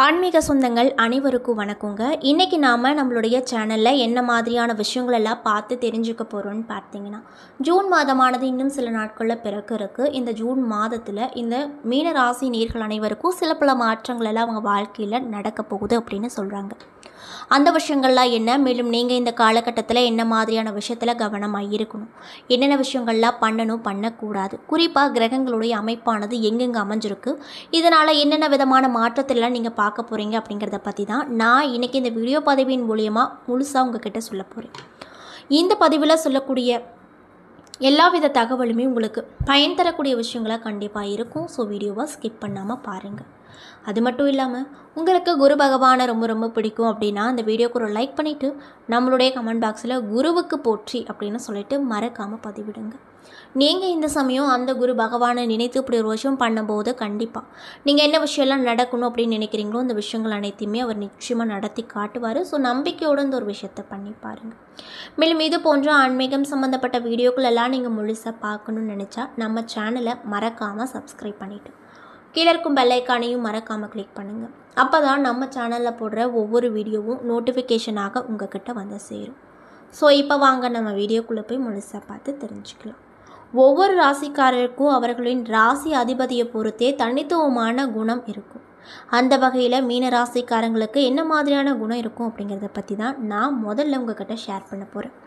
ஆன்மீக சொந்தங்கள் அனைவருக்கும் வணக்கங்க. இன்றைக்கி நாம் நம்மளுடைய சேனலில் என்ன மாதிரியான விஷயங்களெல்லாம் பார்த்து தெரிஞ்சுக்க போகிறோன்னு பார்த்தீங்கன்னா, ஜூன் மாதமானது இன்னும் சில நாட்களில் பிறக்க இருக்குது. இந்த ஜூன் மாதத்தில் இந்த மீன ராசி நேயர்கள் அனைவருக்கும் சில பல மாற்றங்கள் எல்லாம் அவங்க வாழ்க்கையில் நடக்க போகுது அப்படின்னு சொல்கிறாங்க. அந்த விஷயங்கள்லாம் என்ன, மேலும் நீங்கள் இந்த காலகட்டத்தில் என்ன மாதிரியான விஷயத்தில் கவனமாக இருக்கணும், என்னென்ன விஷயங்கள்லாம் பண்ணணும் பண்ணக்கூடாது, குறிப்பாக கிரகங்களுடைய அமைப்பானது எங்கெங்கே அமைஞ்சிருக்கு, இதனால் என்னென்ன விதமான மாற்றத்திலாம் நீங்கள் பார்க்க போகிறீங்க அப்படிங்கிறத பற்றி தான் நான் இன்றைக்கி இந்த வீடியோ பதிவின் மூலியமாக முழுசாக உங்ககிட்ட சொல்ல போகிறேன். இந்த பதிவில் சொல்லக்கூடிய எல்லா வித தகவலுமே உங்களுக்கு பயன் தரக்கூடிய விஷயங்களாக கண்டிப்பாக இருக்கும். ஸோ வீடியோவை ஸ்கிப் பண்ணாமல் பாருங்கள். அது மட்டும் இல்லாமல் உங்களுக்கு குரு பகவானை ரொம்ப ரொம்ப பிடிக்கும் அப்படின்னா அந்த வீடியோக்கு ஒரு லைக் பண்ணிவிட்டு நம்மளுடைய கமெண்ட் பாக்ஸில் குருவுக்கு போற்றி அப்படின்னு சொல்லிட்டு மறக்காமல் பதிவிடுங்க. நீங்கள் இந்த சமயம் அந்த குரு பகவானை நினைத்து இப்படி ஒரு விஷயம் பண்ணும்போது கண்டிப்பாக நீங்கள் என்ன விஷயம்லாம் நடக்கணும் அப்படின்னு நினைக்கிறீங்களோ அந்த விஷயங்கள் அனைத்தையுமே அவர் நிச்சயமாக நடத்தி காட்டுவார். ஸோ நம்பிக்கையோடு இந்த ஒரு விஷயத்தை பண்ணி பாருங்கள். மேலும் இது போன்ற ஆன்மீகம் சம்மந்தப்பட்ட வீடியோக்கள் எல்லாம் நீங்கள் முழுசாக பார்க்கணுன்னு நினச்சா நம்ம சேனலை மறக்காமல் சப்ஸ்கிரைப் பண்ணிவிட்டு கீழே இருக்கும் பெல் ஐக்கானையும் மறக்காமல் கிளிக் பண்ணுங்கள். அப்போ தான் நம்ம சேனலில் போடுற ஒவ்வொரு வீடியோவும் நோட்டிஃபிகேஷனாக உங்கள்கிட்ட வந்து சேரும். ஸோ இப்போ வாங்க நம்ம வீடியோக்குள்ளே போய் முழுசாக பார்த்து தெரிஞ்சுக்கலாம். ஒவ்வொரு ராசிக்காரருக்கும் அவர்களின் ராசி அதிபதியை பொறுத்தே தனித்துவமான குணம் இருக்கும். அந்த வகையில் மீன ராசிக்காரங்களுக்கு என்ன மாதிரியான குணம் இருக்கும் அப்படிங்கிறத பற்றி தான் நான் முதல்ல உங்கள்கிட்ட ஷேர் பண்ண போகிறேன்.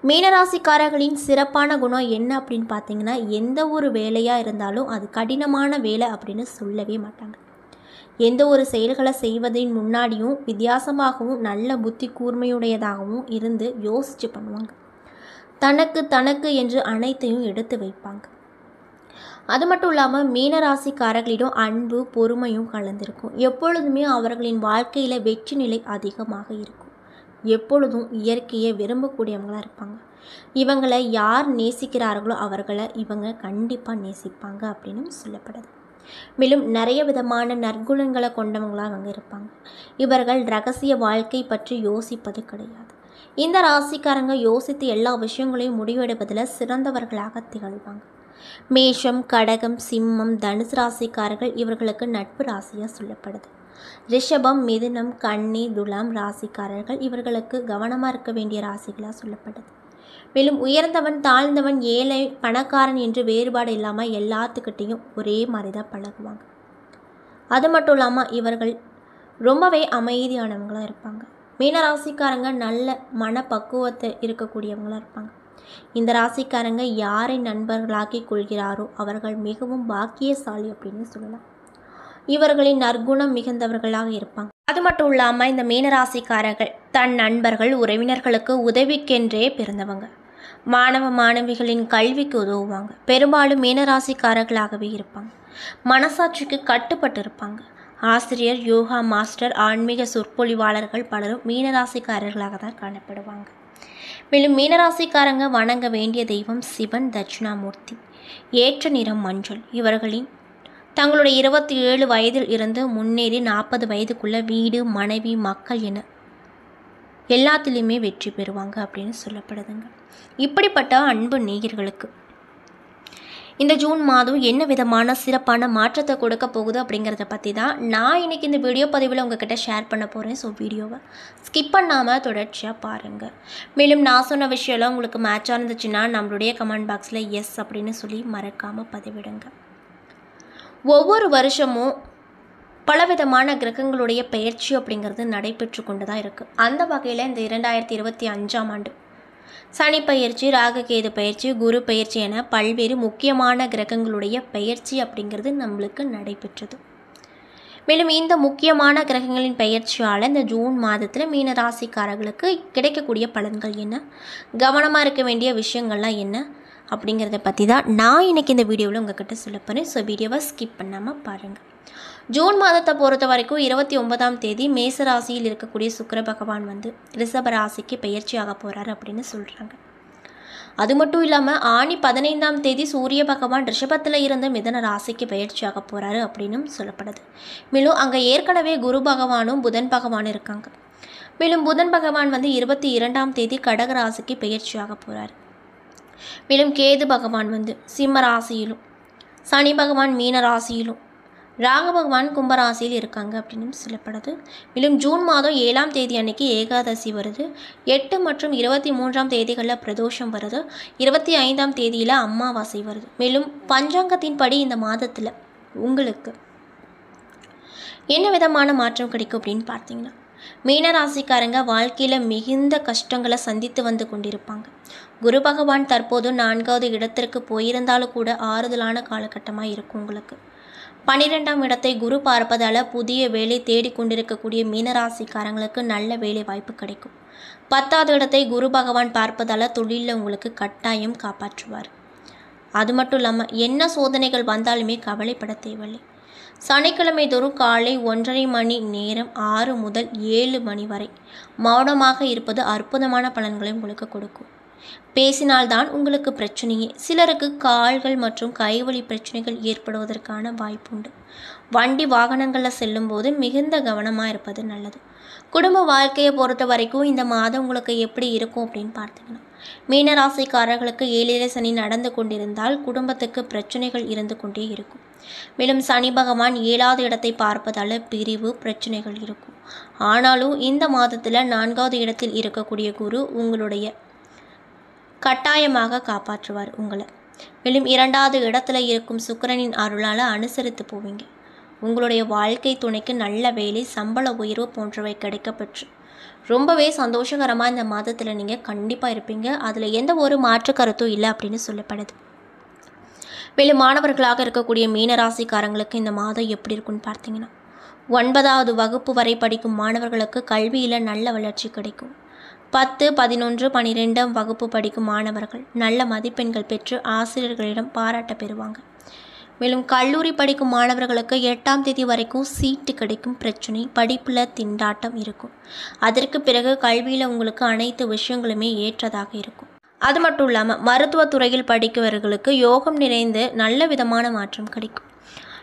மீனராசிக்காரர்களின் சிறப்பான குணம் என்ன அப்படின்னு பார்த்தீங்கன்னா, எந்த ஒரு வேலையாக இருந்தாலும் அது கடினமான வேலை அப்படின்னு சொல்லவே மாட்டாங்க. எந்த ஒரு செயல்களை செய்வதின் முன்னாடியும் வித்தியாசமாகவும் நல்ல புத்தி கூர்மையுடையதாகவும் இருந்து யோசித்து பண்ணுவாங்க. தனக்கு என்று அனைத்தையும் எடுத்து வைப்பாங்க. அது மட்டும் இல்லாமல் மீனராசிக்காரர்களிடம் அன்பு பொறுமையும் கலந்திருக்கும். எப்பொழுதுமே அவர்களின் வாழ்க்கையில் வெற்றி நிலை அதிகமாக இருக்கும். எப்பொழுதும் இயற்கையை விரும்பக்கூடியவங்களாக இருப்பாங்க. இவங்களை யார் நேசிக்கிறார்களோ அவர்களை இவங்க கண்டிப்பாக நேசிப்பாங்க அப்படின்னு சொல்லப்படுது. மேலும் நிறைய விதமான நற்குணங்களை கொண்டவங்களாக அவங்க இருப்பாங்க. இவர்கள் ரகசிய வாழ்க்கை பற்றி யோசிப்பது கிடையாது. இந்த ராசிக்காரங்க யோசித்து எல்லா விஷயங்களையும் முடிவெடுப்பதில் சிறந்தவர்களாக திகழ்வாங்க. மேஷம், கடகம், சிம்மம், தனுசு ராசிக்காரர்கள் இவர்களுக்கு நட்பு ராசியாக சொல்லப்படுது. ரிஷபம், மிதுனம், கன்னி, துலாம் ராசிக்காரர்கள் இவர்களுக்கு கவனமாக இருக்க வேண்டிய ராசிகளாக சொல்லப்படுது. மேலும் உயர்ந்தவன் தாழ்ந்தவன் ஏழை பணக்காரன் என்று வேறுபாடு இல்லாமல் எல்லாத்துக்கிட்டையும் ஒரே மாதிரி தான் பழகுவாங்க. அது மட்டும் இல்லாமல் இவர்கள் ரொம்பவே அமைதியானவங்களாக இருப்பாங்க. மீனராசிக்காரங்க நல்ல மனப்பக்குவத்தை இருக்கக்கூடியவங்களாக இருப்பாங்க. இந்த ராசிக்காரங்க யாரை நண்பர்களாக்கி கொள்கிறாரோ அவர்கள் மிகவும் பாக்கியசாலி அப்படின்னு சொல்லலாம். இவர்களின் நற்குணம் மிகுந்தவர்களாக இருப்பாங்க. அது மட்டும் இல்லாமல் இந்த மீனராசிக்காரர்கள் தன் நண்பர்கள் உறவினர்களுக்கு உதவிக்கென்றே பிறந்தவங்க. மாணவ மாணவிகளின் கல்விக்கு உதவுவாங்க. பெரும்பாலும் மீனராசிக்காரர்களாகவே இருப்பாங்க. மனசாட்சிக்கு கட்டுப்பட்டு இருப்பாங்க. ஆசிரியர், யோகா மாஸ்டர், ஆன்மீக சொற்பொழிவாளர்கள் பலரும் மீனராசிக்காரர்களாக தான் காணப்படுவாங்க. மேலும் மீனராசிக்காரங்க வணங்க வேண்டிய தெய்வம் சிவன், தட்சிணாமூர்த்தி. ஏற்ற நிறம் மஞ்சள். இவர்களின் தங்களுடைய 27 வயதில் இருந்து முன்னேறி 40 வயதுக்குள்ள வீடு, மனைவி, மக்கள் என எல்லாத்துலேயுமே வெற்றி பெறுவாங்க அப்படின்னு சொல்லப்படுதுங்க. இப்படிப்பட்ட அன்பு நேயர்களுக்கு இந்த ஜூன் மாதம் என்ன விதமான சிறப்பான மாற்றத்தை கொடுக்க போகுது அப்படிங்கிறத பற்றி தான் நான் இன்றைக்கி இந்த வீடியோ பதிவில் உங்ககிட்ட ஷேர் பண்ண போகிறேன். ஸோ வீடியோவை ஸ்கிப் பண்ணாமல் தொடர்ச்சியாக பாருங்கள். மேலும் நான் சொன்ன விஷயம்லாம் உங்களுக்கு மேட்சாக இருந்துச்சுன்னா நம்மளுடைய கமெண்ட் பாக்ஸில் எஸ் அப்படின்னு சொல்லி மறக்காமல் பதிவிடுங்க. ஒவ்வொரு வருஷமும் பலவிதமான கிரகங்களுடைய பெயர்ச்சி அப்படிங்கிறது நடைபெற்று கொண்டு தான் இருக்குது. அந்த வகையில் இந்த 2025ஆம் ஆண்டு சனி பயிற்சி, ராகுகேது பயிற்சி, குரு பயிற்சி என பல்வேறு முக்கியமான கிரகங்களுடைய பெயர்ச்சி அப்படிங்கிறது நம்மளுக்கு நடைபெற்றது. மேலும் இந்த முக்கியமான கிரகங்களின் பெயர்ச்சியால் இந்த ஜூன் மாதத்தில் மீன ராசிக்காரர்களுக்கு கிடைக்கக்கூடிய பலன்கள் என்ன, கவனமாக இருக்க வேண்டிய விஷயங்கள்லாம் என்ன அப்படிங்கிறத பற்றி தான் நான் இன்றைக்கி இந்த வீடியோவில் உங்கள்கிட்ட சொல்ல போகிறேன். ஸோ வீடியோவை ஸ்கிப் பண்ணாமல் பாருங்கள். ஜூன் மாதத்தை பொறுத்த வரைக்கும் 29ஆம் தேதி மேச ராசியில் இருக்கக்கூடிய சுக்கிர பகவான் ரிஷப ராசிக்கு பயிற்சியாக போகிறாரு அப்படின்னு சொல்கிறாங்க. அது மட்டும் இல்லாமல் ஆனி 15ஆம் தேதி சூரிய பகவான் ரிஷபத்தில் இருந்து மிதன ராசிக்கு பயிற்சியாக போகிறாரு அப்படின்னு சொல்லப்படுது. மேலும் அங்கே ஏற்கனவே குரு பகவானும் புதன் பகவானும் இருக்காங்க. மேலும் புதன் பகவான் 22ஆம் தேதி கடக ராசிக்கு பயிற்சியாக போகிறாரு. மேலும் கேது பகவான் சிம்ம ராசியிலும், சனி பகவான் மீன ராசியிலும், ராகு பகவான் கும்பராசியில் இருக்காங்க அப்படின்னு சொல்லப்படுது. மேலும் ஜூன் மாதம் 7ஆம் தேதி அன்னைக்கு ஏகாதசி வருது. 8 மற்றும் 23ஆம் தேதிகளில் பிரதோஷம் வருது. 25ஆம் தேதியில் அமாவாசை வருது. மேலும் பஞ்சாங்கத்தின்படி இந்த மாதத்தில் உங்களுக்கு என்ன விதமான மாற்றம் கிடைக்கும் அப்படின்னு பார்த்தீங்கன்னா, மீனராசிக்காரங்க வாழ்க்கையில் மிகுந்த கஷ்டங்களை சந்தித்து வந்து கொண்டிருப்பாங்க. குரு பகவான் தற்போது 4வது இடத்திற்கு போயிருந்தாலும் கூட ஆறுதலான காலகட்டமாக இருக்கும் உங்களுக்கு. 12ஆம் இடத்தை குரு பார்ப்பதால் புதிய வேலை தேடிக்கொண்டிருக்கக்கூடிய மீனராசிக்காரங்களுக்கு நல்ல வேலை வாய்ப்பு கிடைக்கும். 10வது இடத்தை குரு பகவான் பார்ப்பதால் தொழிலில் உங்களுக்கு கட்டாயம் காப்பாற்றுவார். அது மட்டும் இல்லாமல் என்ன சோதனைகள் வந்தாலுமே கவலைப்பட தேவையில்லை. சனிக்கிழமை தோறும் காலை 1:30 மணி நேரம் 6 முதல் 7 மணி வரை மௌனமாக இருப்பது அற்புதமான பலன்களை உங்களுக்கு கொடுக்கும். பேசினால்தான் உங்களுக்கு பிரச்சனையே. சிலருக்கு கால்கள் மற்றும் கைவலி பிரச்சனைகள் ஏற்படுவதற்கான வாய்ப்புண்டு. வண்டி வாகனங்களில் செல்லும்போது மிகுந்த கவனமாக இருப்பது நல்லது. குடும்ப வாழ்க்கையை பொறுத்த வரைக்கும் இந்த மாதம் உங்களுக்கு எப்படி இருக்கும் அப்படின்னு பார்த்தீங்கன்னா, மீனராசிக்காரர்களுக்கு 7 சனி நடந்து கொண்டிருந்தால் குடும்பத்துக்கு பிரச்சனைகள் இருந்து கொண்டே இருக்கும். மேலும் சனி பகவான் 7வது இடத்தை பார்ப்பதால் பிரிவு பிரச்சனைகள் இருக்கும். ஆனாலும் இந்த மாதத்தில் 4வது இடத்தில் இருக்கக்கூடிய குரு உங்களுடைய கட்டாயமாக காப்பாற்றுவார் உங்களை. மேலும் 2வது இடத்துல இருக்கும் சுக்கிரனின் அருளால் அனுசரித்து போவீங்க. உங்களுடைய வாழ்க்கை துணைக்கு நல்ல வேலை, சம்பள உயர்வு போன்றவை கிடைக்கப்பெற்று ரொம்பவே சந்தோஷகரமாக இந்த மாதத்தில் நீங்கள் கண்டிப்பாக இருப்பீங்க. அதில் எந்த ஒரு மாற்று கருத்தும் இல்லை அப்படின்னு சொல்லப்படுது. மேலும் மாணவர்களாக இருக்கக்கூடிய மீனராசிக்காரங்களுக்கு இந்த மாதம் எப்படி இருக்குன்னு பார்த்தீங்கன்னா, 9வது வகுப்பு வரை படிக்கும் மாணவர்களுக்கு கல்வியில் நல்ல வளர்ச்சி கிடைக்கும். 10, 11, 12ஆம் வகுப்பு படிக்கும் மாணவர்கள் நல்ல மதிப்பெண்கள் பெற்று ஆசிரியர்களிடம் பாராட்ட பெறுவாங்க. மேலும் கல்லூரி படிக்கும் மாணவர்களுக்கு 8ஆம் தேதி வரைக்கும் சீட்டு கிடைக்கும் பிரச்சனை, படிப்பில் திண்டாட்டம் இருக்கும். அதற்கு பிறகு கல்வியில் உங்களுக்கு அனைத்து விஷயங்களுமே ஏற்றதாக இருக்கும். அது மட்டும் இல்லாமல் மருத்துவத்துறையில் படிக்கிறவர்களுக்கு யோகம் நிறைந்து நல்ல விதமான மாற்றம் கிடைக்கும்.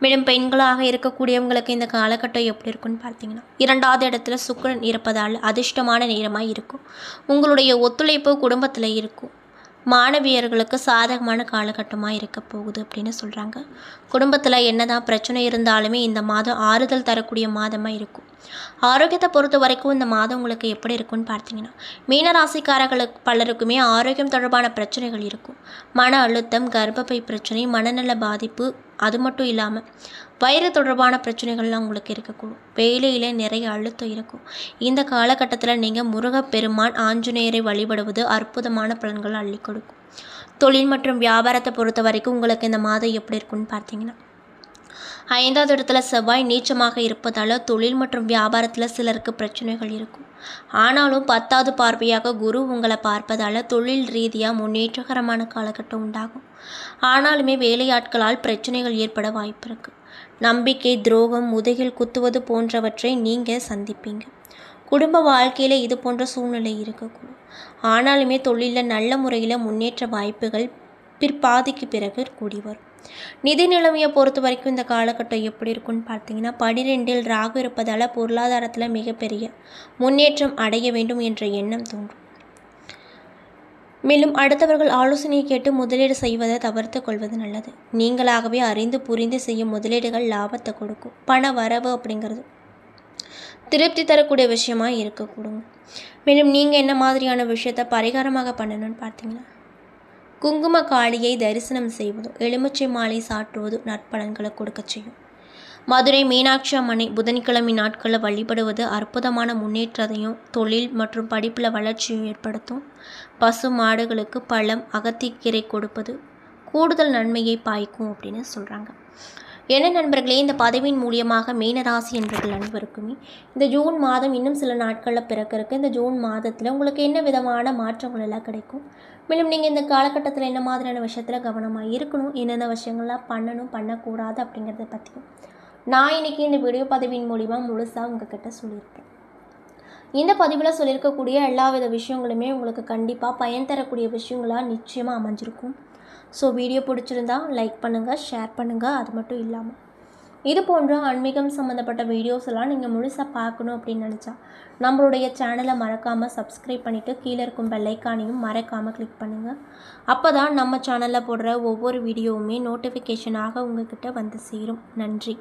மேலும் பெண்களாக இருக்கக்கூடியவங்களுக்கு இந்த காலகட்டம் எப்படி இருக்குன்னு பார்த்தீங்கன்னா, 2வது இடத்துல சுக்கிரன் இருப்பதால் அதிர்ஷ்டமான நேரமாக இருக்கும். உங்களுடைய ஒத்துழைப்பு குடும்பத்தில் இருக்கும். மாணவியர்களுக்கு சாதகமான காலகட்டமாக இருக்க போகுது அப்படின்னு சொல்கிறாங்க. குடும்பத்தில் என்னதான் பிரச்சனை இருந்தாலுமே இந்த மாதம் ஆறுதல் தரக்கூடிய மாதமாக இருக்கும். ஆரோக்கியத்தை பொறுத்த வரைக்கும் இந்த மாதம் உங்களுக்கு எப்படி இருக்குன்னு பார்த்தீங்கன்னா, மீனராசிக்காரர்களுக்கு பலருக்குமே ஆரோக்கியம் தொடர்பான பிரச்சனைகள் இருக்கும். மன அழுத்தம், கர்ப்பப்பை பிரச்சனை, மனநல பாதிப்பு, அது மட்டும் இல்லாமல் வயிறு தொடர்பான பிரச்சனைகள்லாம் உங்களுக்கு இருக்கக்கூடும். வேலையில் நிறைய அழுத்தம் இருக்கும். இந்த காலகட்டத்தில் நீங்கள் முருகப்பெருமான், ஆஞ்சநேயரை வழிபடுவது அற்புதமான பலன்கள் அள்ளி கொடுக்கும். தொழில் மற்றும் வியாபாரத்தை பொறுத்த வரைக்கும் உங்களுக்கு இந்த மாதம் எப்படி இருக்குன்னு பார்த்தீங்கன்னா, 5வது இடத்துல செவ்வாய் நீச்சமாக இருப்பதால் தொழில் மற்றும் வியாபாரத்தில் சிலருக்கு பிரச்சனைகள் இருக்கும். ஆனாலும் 10வது பார்வையாக குரு உங்களை பார்ப்பதால் தொழில் ரீதியாக முன்னேற்றகரமான காலகட்டம் உண்டாகும். ஆனாலுமே வேலையாட்களால் பிரச்சனைகள் ஏற்பட வாய்ப்பு இருக்குது. நம்பிக்கை துரோகம், முதுகில் குத்துவது போன்றவற்றை நீங்கள் சந்திப்பீங்க. குடும்ப வாழ்க்கையில் இது போன்ற சூழ்நிலை இருக்கக்கூடும். ஆனாலுமே தொழிலில் நல்ல முறையில் முன்னேற்ற வாய்ப்புகள் பிற்பாதிக்கு பிறகு கூடி வரும். நிதி நிலைமையை பொறுத்த வரைக்கும் இந்த காலகட்டம் எப்படி இருக்குன்னு பார்த்தீங்கன்னா, 12இல் ராகு இருப்பதால் பொருளாதாரத்தில் மிகப்பெரிய முன்னேற்றம் அடைய வேண்டும் என்ற எண்ணம் தோன்றும். மேலும் அடுத்தவர்கள் ஆலோசனையை கேட்டு முதலீடு செய்வதை தவிர்த்து கொள்வது நல்லது. நீங்களாகவே அறிந்து புரிந்து செய்யும் முதலீடுகள் லாபத்தை கொடுக்கும். பண வரவு அப்படிங்கிறது திருப்தி தரக்கூடிய விஷயமாக இருக்கக்கூடும். மேலும் நீங்கள் என்ன மாதிரியான விஷயத்தை பரிகாரமாக பண்ணணும்னு பார்த்தீங்கன்னா, குங்கும காளியை தரிசனம் செய்வதும் எலுமிச்சை மாலை சாற்றுவதும் நற்பலன்களை கொடுக்க செய்யும். மதுரை மீனாட்சி அம்மனை புதன்கிழமை நாட்களில் வழிபடுவது அற்புதமான முன்னேற்றத்தையும் தொழில் மற்றும் படிப்பில் வளர்ச்சியும் ஏற்படுத்தும். பசு மாடுகளுக்கு பழம், அகத்திக்கீரை கொடுப்பது கூடுதல் நன்மையை பாய்க்கும் அப்படின்னு சொல்கிறாங்க. என்ன நண்பர்களே, இந்த பதவியின் மூலியமாக மீனராசி என்பவர்கள் அனைவருக்குமே இந்த ஜூன் மாதம் இன்னும் சில நாட்களில் பிறக்க இந்த ஜூன் மாதத்தில் உங்களுக்கு என்ன விதமான மாற்றங்கள் எல்லாம் கிடைக்கும், மேலும் நீங்கள் இந்த காலகட்டத்தில் என்ன மாதிரியான விஷயத்தில் கவனமாக இருக்கணும், என்னென்ன விஷயங்கள்லாம் பண்ணணும் பண்ணக்கூடாது அப்படிங்கிறத பற்றியும் நான் இன்றைக்கி இந்த வீடியோ பதிவின் மூலிமா முழுசாக உங்ககிட்ட சொல்லியிருக்கேன். இந்த பதிவில் சொல்லியிருக்கக்கூடிய எல்லா வித விஷயங்களுமே உங்களுக்கு கண்டிப்பாக பயன் தரக்கூடிய விஷயங்களாக நிச்சயமாக அமைஞ்சிருக்கும். ஸோ வீடியோ பிடிச்சிருந்தா லைக் பண்ணுங்கள், ஷேர் பண்ணுங்கள். அது மட்டும் இல்லாமல் இது போன்ற ஆன்மீகம் சம்மந்தப்பட்ட வீடியோஸ் எல்லாம் நீங்கள் முழுசாக பார்க்கணும் அப்படின்னு நினச்சா நம்மளுடைய சேனலை மறக்காமல் சப்ஸ்கிரைப் பண்ணிவிட்டு கீழே இருக்கும் பெல் ஐக்கானையும் மறக்காமல் கிளிக் பண்ணுங்கள். அப்போ தான் நம்ம சேனலில் போடுற ஒவ்வொரு வீடியோவுமே நோட்டிஃபிகேஷனாக உங்கள்கிட்ட வந்து சேரும். நன்றி.